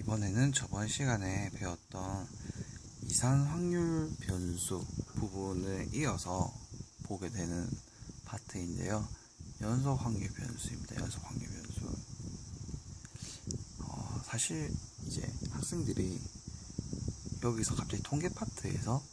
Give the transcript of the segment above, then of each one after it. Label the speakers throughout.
Speaker 1: 이번에는 저번 시간에 배웠던 이산 확률 변수 부분을 이어서 보게 되는 파트인데요. 연속 확률 변수입니다. 연속 확률 변수. 사실 이제 학생들이 여기서 갑자기 통계 파트에서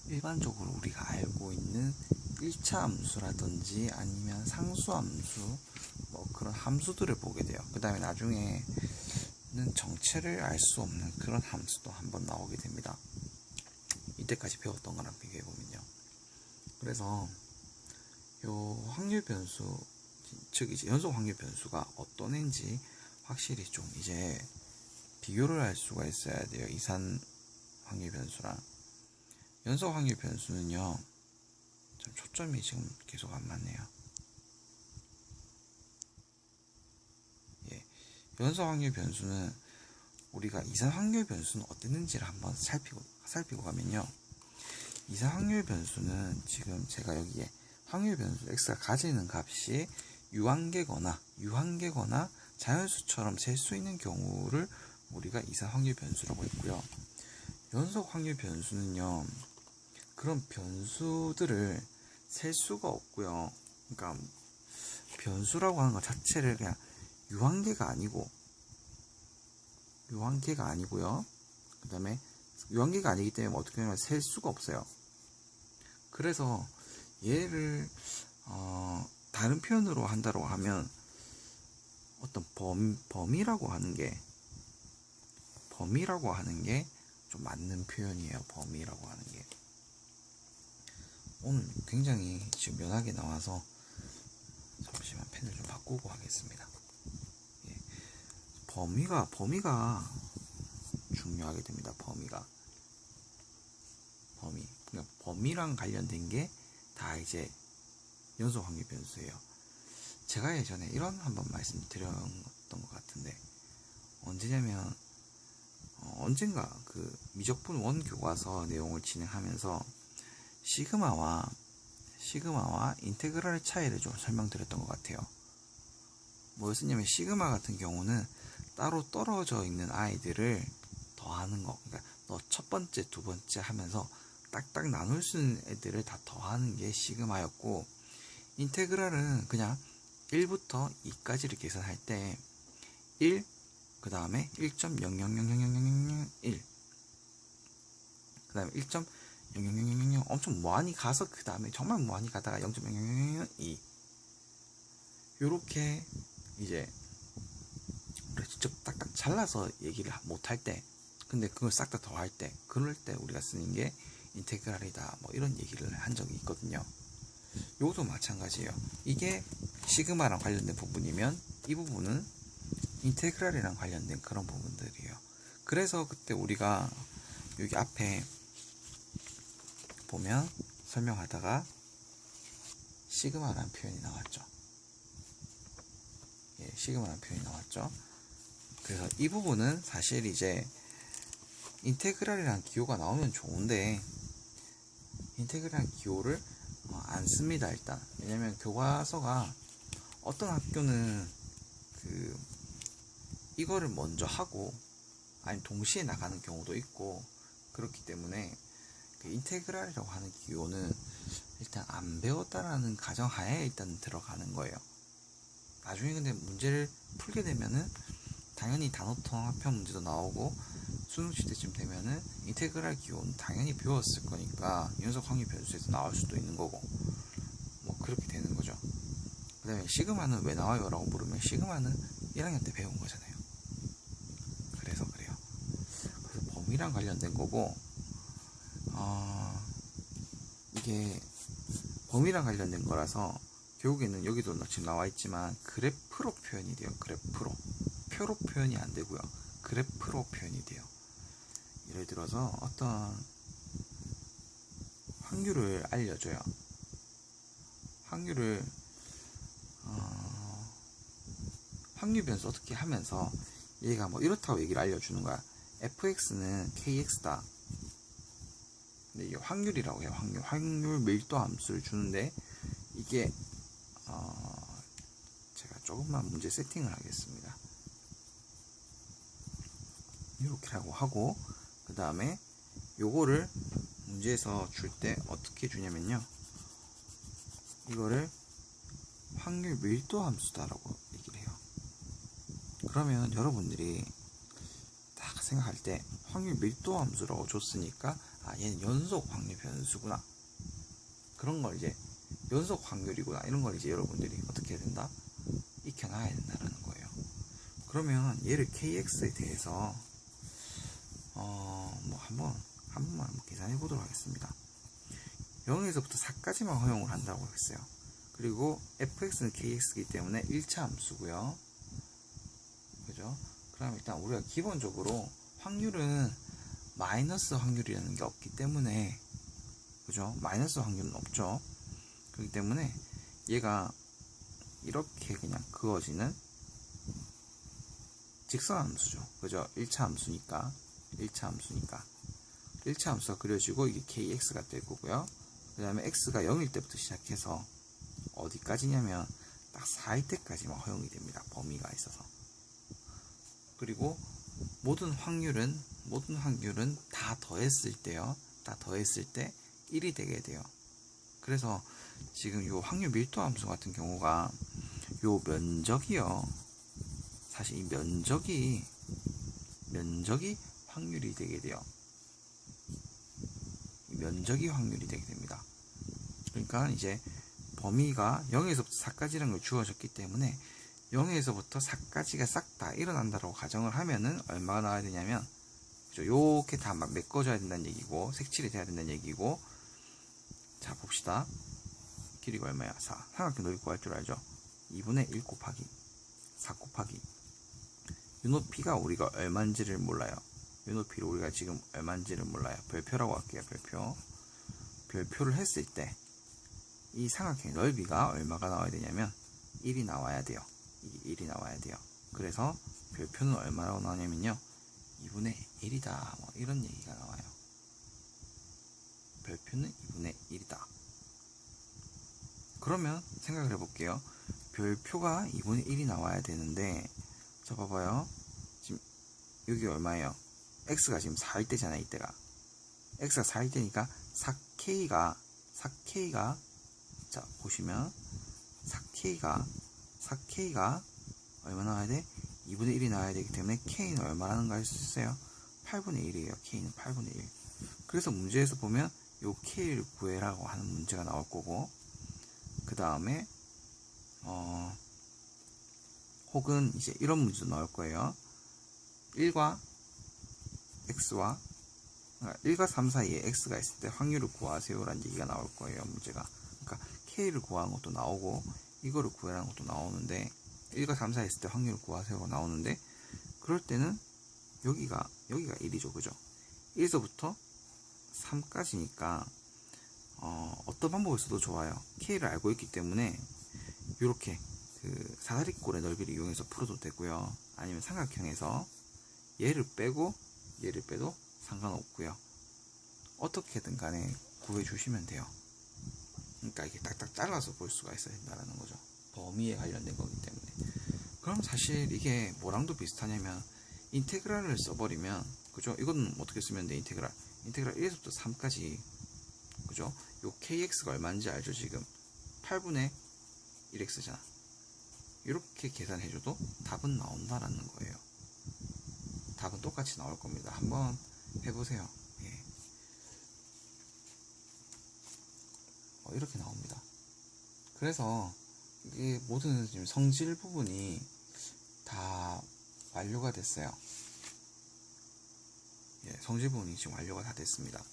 Speaker 1: 일반적으로 우리가 알고 있는 1차 함수라든지 아니면 상수 함수, 그런 함수들을 보게 돼요. 그 다음에 나중에는 정체를 알 수 없는 그런 함수도 한번 나오게 됩니다. 이때까지 배웠던 거랑 비교해보면요. 그래서 요 확률 변수, 즉 이제 연속 확률 변수가 어떤 애인지 확실히 좀 이제 비교를 할 수가 있어야 돼요. 이산 확률 변수랑 연속 확률 변수는요, 좀 초점이 지금 계속 안 맞네요. 연속 확률 변수는 우리가 이산 확률 변수는 어땠는지를 한번 살피고 가면요. 이산 확률 변수는 지금 제가 여기에 확률 변수 x가 가지는 값이 유한계거나 자연수처럼 셀 수 있는 경우를 우리가 이산 확률 변수라고 했고요. 연속 확률 변수는요, 그런 변수들을 셀 수가 없고요. 그러니까 변수라고 하는 것 자체를 그냥 유한계가 아니고요. 그 다음에 유한계가 아니기 때문에 어떻게 보면 셀 수가 없어요. 그래서 얘를 다른 표현으로 한다고 하면 어떤 범위라고 하는 게 좀 맞는 표현이에요. 범위라고 하는 게. 오늘 굉장히 지금 연하게 나와서 잠시만 펜을 좀 바꾸고 하겠습니다. 범위가 중요하게 됩니다. 그러니까 범위랑 관련된 게 다 이제 연속 확률 변수예요. 제가 예전에 이런 한번 말씀드렸던 것 같은데, 언제냐면 언젠가 그 미적분 원 교과서 내용을 진행하면서 시그마와 인테그랄의 차이를 좀 설명드렸던 것 같아요. 뭐였냐면 시그마 같은 경우는 따로 떨어져 있는 아이들을 더하는 거, 그러니까 너 첫 번째, 두 번째 하면서 딱딱 나눌 수 있는 애들을 다 더하는 게 시그마였고, 인테그랄은 그냥 1부터 2까지를 계산할 때 1, 그 다음에 1.00000001, 그 다음에 1.000000 엄청 많이 가서 그 다음에 정말 많이 가다가 0.0002, 요렇게 이제 우리가 직접 딱딱 잘라서 얘기를 못할 때, 근데 그걸 싹 다 더할 때, 그럴 때 우리가 쓰는 게 인테그랄이다, 이런 얘기를 한 적이 있거든요. 요것도 마찬가지예요. 이게 시그마랑 관련된 부분이면 이 부분은 인테그랄이랑 관련된 그런 부분들이에요. 그래서 그때 우리가 여기 앞에 보면 설명하다가 시그마라는 표현이 나왔죠. 시그마라는 표현이 나왔죠. 그래서 이 부분은 사실 이제 인테그랄이라는 기호가 나오면 좋은데, 인테그랄 기호를 안 씁니다. 일단 왜냐면 교과서가 어떤 학교는 이거를 먼저 하고 아니면 동시에 나가는 경우도 있고, 그렇기 때문에 그 인테그랄이라고 하는 기호는 일단 안 배웠다라는 가정하에 일단 들어가는 거예요. 나중에 근데 문제를 풀게 되면은 당연히 단어통합형 문제도 나오고 수능시 때쯤 되면은 인테그랄 기호는 당연히 배웠을 거니까 연속 확률 변수에서 나올 수도 있는 거고, 그렇게 되는 거죠. 그 다음에 시그마는 왜 나와요? 라고 물으면 시그마는 1학년 때 배운 거잖아요. 그래서 그래요. 그래서 범위랑 관련된 거고, 이게 범위랑 관련된 거라서 결국에는 여기도 지금 나와 있지만 그래프로 표현이 돼요. 그래프로. 표로 표현이 안 되고요. 그래프로 표현이 돼요. 예를 들어서 어떤 확률을 알려줘요. 확률 변수 어떻게 하면서 얘가 이렇다고 얘기를 알려주는 거야. fx는 kx다. 근데 이게 확률이라고 해요. 확률 밀도 함수를 주는데, 이게 제가 조금만 문제 세팅을 하겠습니다. 이렇게 하고 그 다음에 요거를 문제에서 줄 때 어떻게 주냐면요, 이거를 확률 밀도 함수다라고 얘기를 해요. 그러면 여러분들이 딱 생각할 때 확률 밀도 함수라고 줬으니까 얘는 연속 확률 변수구나, 그런 걸 이제 연속 확률이구나, 이런 걸 이제 여러분들이 어떻게 해야 된다? 익혀놔야 된다라는 거예요. 그러면 얘를 kx에 대해서 뭐 한번 계산해 보도록 하겠습니다. 0에서부터 4까지만 허용을 한다고 했어요. 그리고 fx는 kx이기 때문에 1차 함수고요. 그죠? 그럼 일단 우리가 기본적으로 확률은 마이너스 확률이라는 게 없기 때문에, 그죠? 마이너스 확률은 없죠. 그렇기 때문에 얘가 이렇게 그냥 그어지는 직선 함수죠. 그죠? 1차 함수니까 1차 함수가 그려지고 이게 kx가 될 거고요. 그 다음에 x가 0일 때부터 시작해서 어디까지냐면 딱 4일 때까지만 허용이 됩니다. 범위가 있어서. 그리고 모든 확률은 다 더했을 때요, 다 더했을 때 1이 되게 돼요. 그래서 지금 요 확률 밀도 함수 같은 경우가 요 면적이요, 사실 이 면적이 확률이 되게 돼요. 면적이 확률이 되게 됩니다. 그러니까 이제 범위가 0에서부터 4까지라는 걸 주어졌기 때문에 0에서부터 4까지가 싹 다 일어난다라고 가정을 하면은 얼마가 나와야 되냐면, 요렇게 다 막 메꿔줘야 된다는 얘기고, 색칠이 돼야 된다는 얘기고. 자, 봅시다. 길이가 얼마야? 4. 삼각형 넓이 구할 줄 알죠? 2분의 1 곱하기 4 곱하기 요 높이가 우리가 얼마인지를 몰라요. 요 높이를 우리가 지금 얼마인지를 몰라요. 별표라고 할게요. 별표를 했을 때 이 삼각형의 넓이가 얼마가 나와야 되냐면 1이 나와야 돼요. 이게 1이 나와야 돼요. 그래서 별표는 얼마라고 나오냐면요, 2분의 1이다, 뭐 이런 얘기가 나와요. 별표는 2분의 1이다. 그러면 생각을 해볼게요. 별표가 2분의 1이 나와야 되는데, 자 봐봐요. 지금 여기 얼마예요? x가 지금 4일 때잖아요. 이때가 x가 4일 때니까 4k가 자 보시면 4k가 얼마 나와야 돼? 2분의 1이 나와야 되기 때문에 k는 얼마라는 거 알 수 있어요? 8분의 1이에요. k는 8분의 1. 그래서 문제에서 보면 요 k를 구해라고 하는 문제가 나올 거고, 그 다음에 혹은 이제 이런 문제도 나올 거예요. 1과 3 사이에 x가 있을 때 확률을 구하세요 라는 얘기가 나올 거예요. 문제가. 그러니까 k를 구하는 것도 나오고 이거를 구해라는 것도 나오는데, 1과 3 사이에 있을 때 확률을 구하세요가 나오는데, 그럴 때는 여기가 1이죠. 그죠? 1에서부터 3까지니까 어떤 방법을 써도 좋아요. k를 알고 있기 때문에 이렇게 그 사다리꼴의 넓이를 이용해서 풀어도 되고요. 아니면 삼각형에서 얘를 빼도 상관없고요. 어떻게든 간에 구해주시면 돼요. 그러니까 이게 딱딱 잘라서 볼 수가 있어야 된다는 거죠. 범위에 관련된 거기 때문에. 그럼 사실 이게 뭐랑도 비슷하냐면 인테그랄을 써버리면, 그죠? 이건 어떻게 쓰면 돼? 인테그랄 1에서부터 3까지, 그죠? 요 kx가 얼마인지 알죠? 지금 8분의 1x잖아. 이렇게 계산해줘도 답은 나온다라는 거예요. 답은 똑같이 나올 겁니다. 한번 해보세요. 예. 이렇게 나옵니다. 그래서 이게 모든 지금 성질 부분이 다 완료가 됐어요. 예, 성질 부분이 지금 완료가 다 됐습니다.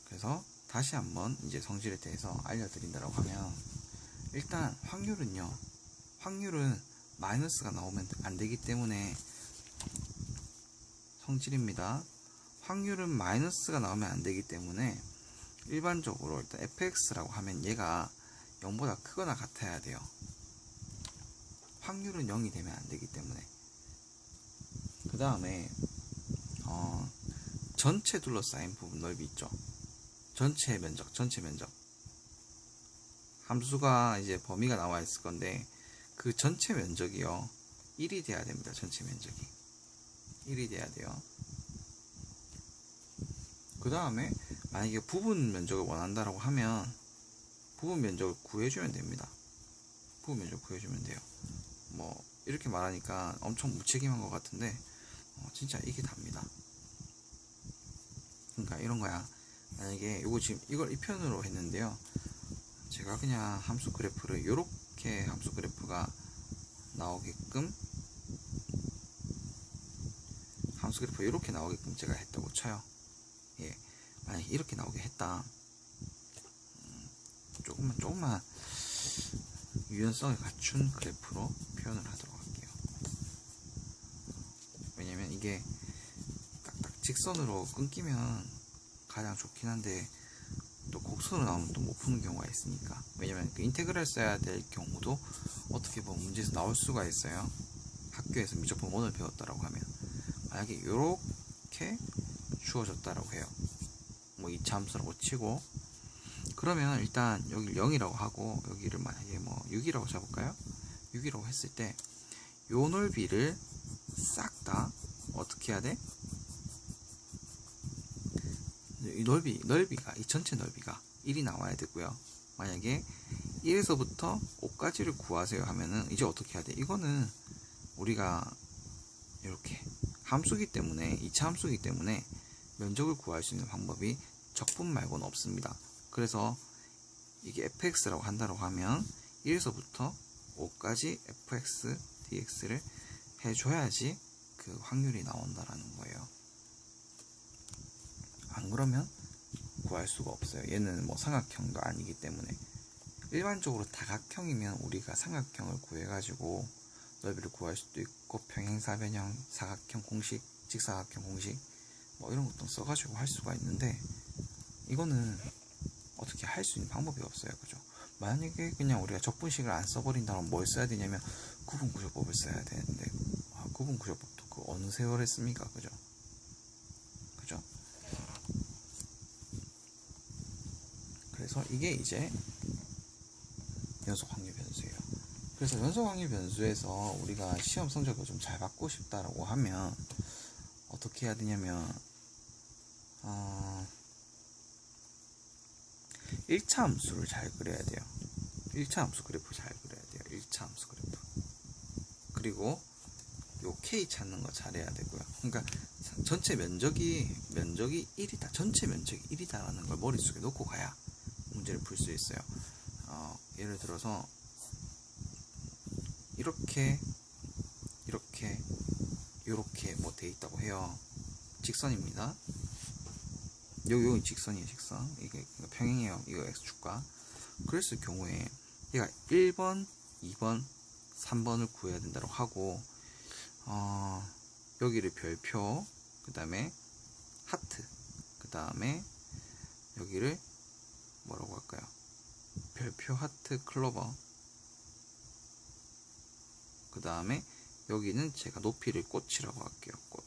Speaker 1: 그래서 다시 한번 이제 성질에 대해서 알려드린다고 하면, 일단 확률은 마이너스가 나오면 안 되기 때문에 성질입니다. 확률은 마이너스가 나오면 안 되기 때문에 일반적으로 일단 fx라고 하면 얘가 0보다 크거나 같아야 돼요. 확률은 0이 되면 안 되기 때문에. 그 다음에 전체 둘러싸인 부분 넓이 있죠. 전체 면적 함수가 이제 범위가 나와 있을 건데, 그 전체 면적이요 1이 돼야 됩니다. 전체 면적이 1이 돼야 돼요. 그 다음에 만약에 부분 면적을 원한다라고 하면 부분 면적을 구해주면 됩니다. 부분 면적 구해주면 돼요. 뭐 이렇게 말하니까 엄청 무책임한 것 같은데 진짜 이게 답니다. 그러니까 이런 거야. 만약에 요거 지금 이걸 이 편으로 했는데요. 제가 그냥 함수 그래프를 요렇게 함수 그래프가 나오게끔 함수 그래프 이렇게 나오게끔 제가 했다고 쳐요. 예, 만약에 이렇게 나오게 했다. 조금만 유연성을 갖춘 그래프로 표현을 하도록 할게요. 왜냐면 이게 딱딱 직선으로 끊기면 가장 좋긴 한데 또 곡선으로 나오면 또 못 푸는 경우가 있으니까. 왜냐면 그 인테그랄 써야 될 경우도 어떻게 보면 문제에서 나올 수가 있어요. 학교에서 미적분 오늘 배웠다라고 하면 만약에 이렇게 주어졌다라고 해요. 뭐 2차 함수라고 치고 그러면 일단 여기 0이라고 하고 여기를 만약에 뭐 6이라고 잡을까요? 6이라고 했을 때 요 넓이를 싹 다 어떻게 해야 돼? 이 넓이가 이 전체 넓이가 1이 나와야 되고요. 만약에 1에서부터 5까지를 구하세요 하면은 이제 어떻게 해야 돼? 이거는 우리가 이렇게 함수기 때문에 2차 함수기 때문에 면적을 구할 수 있는 방법이 적분 말고는 없습니다. 그래서 이게 fx라고 한다고 하면 1에서부터 5까지 fx dx를 해줘야지 그 확률이 나온다라는 거예요. 안 그러면 구할 수가 없어요. 얘는 뭐 삼각형도 아니기 때문에. 일반적으로 다각형이면 우리가 삼각형을 구해가지고 넓이를 구할 수도 있고 평행사변형, 사각형 공식, 직사각형 공식 뭐 이런 것도 써가지고 할 수가 있는데 이거는 어떻게 할 수 있는 방법이 없어요. 그죠? 만약에 그냥 우리가 적분식을 안 써버린다면 뭘 써야 되냐면 구분구조법을 써야 되는데 구분구조법도 그 어느 세월에 씁니까? 그죠? 그죠? 그래서 이게 이제 연속 확률 변수예요. 그래서 연속 확률 변수에서 우리가 시험 성적을 좀 잘 받고 싶다라고 하면 어떻게 해야 되냐면 1차 함수를 잘 그려야 돼요. 1차 함수 그래프 잘 그려야 돼요. 1차 함수 그래프. 그리고 요 K 찾는 거 잘해야 되고요. 그러니까 전체 면적이 1이다. 전체 면적이 1이다라는 걸 머릿속에 놓고 가야 문제를 풀 수 있어요. 예를 들어서 이렇게 뭐 돼 있다고 해요. 직선입니다. 여기 직선이에요. 직선. 이게 평행이에요. 이거 x축과. 그랬을 경우에 얘가 1번, 2번, 3번을 구해야 된다고 하고 여기를 별표, 그 다음에 하트, 그 다음에 여기를 뭐라고 할까요? 별표, 하트, 클로버, 그 다음에 여기는 제가 높이를 꽃이라고 할게요. 꽃.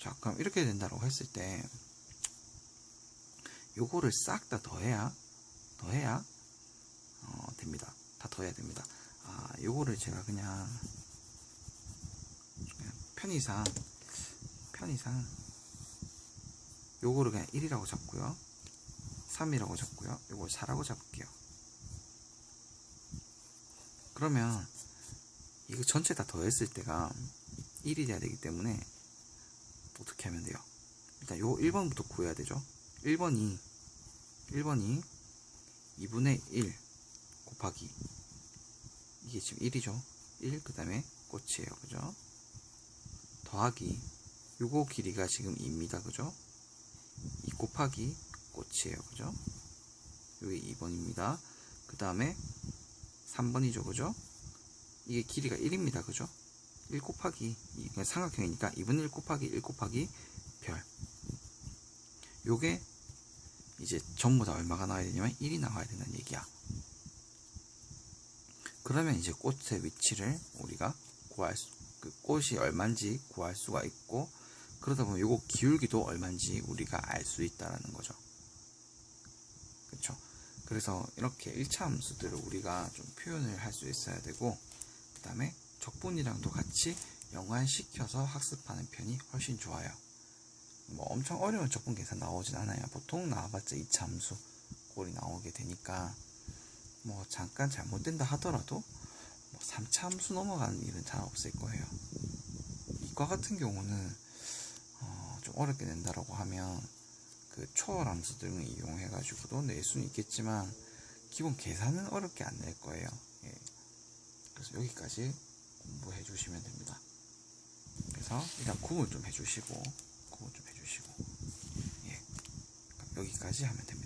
Speaker 1: 자, 그럼 이렇게 된다고 했을 때 요거를 싹 다 더해야 됩니다. 다 더해야 됩니다. 요거를 제가 그냥 편의상 요거를 그냥 1이라고 잡고요. 3이라고 잡고요. 요걸 4라고 잡을게요. 그러면 이거 전체 다 더했을 때가 1이 돼야 되기 때문에 어떻게 하면 돼요? 일단 요 1번부터 구해야 되죠. 1번이 2분의 1 곱하기 이게 지금 1이죠. 1 그 다음에 꽃이에요. 그죠? 더하기 요거 길이가 지금 2입니다. 그죠? 2 곱하기 꽃이에요. 그죠? 요게 2번입니다. 그 다음에 3번이죠. 그죠? 이게 길이가 1입니다. 그죠? 1 곱하기 이게 삼각형이니까 2분의 1 곱하기 1 곱하기 별. 요게 이제 전부 다 얼마가 나와야 되냐면 1이 나와야 된다는 얘기야. 그러면 이제 꽃의 위치를 우리가 그 꽃이 얼마인지 구할 수가 있고, 그러다 보면 요거 기울기도 얼마인지 우리가 알 수 있다라는 거죠. 그쵸? 그래서 이렇게 1차 함수들을 우리가 좀 표현을 할 수 있어야 되고, 그 다음에 적분이랑도 같이 연관시켜서 학습하는 편이 훨씬 좋아요. 뭐 엄청 어려운 적분 계산 나오진 않아요. 보통 나와봤자 2차 함수 꼴이 나오게 되니까 뭐 잠깐 잘못된다 하더라도 뭐 3차 함수 넘어가는 일은 잘 없을 거예요. 이과 같은 경우는 좀 어렵게 낸다라고 하면 그 초월 함수 등을 이용해가지고도 낼 수는 있겠지만 기본 계산은 어렵게 안 낼 거예요. 예. 그래서 여기까지 공부해 주시면 됩니다. 그래서 일단 구분 좀 해주시고 예. 여기까지 하면 됩니다.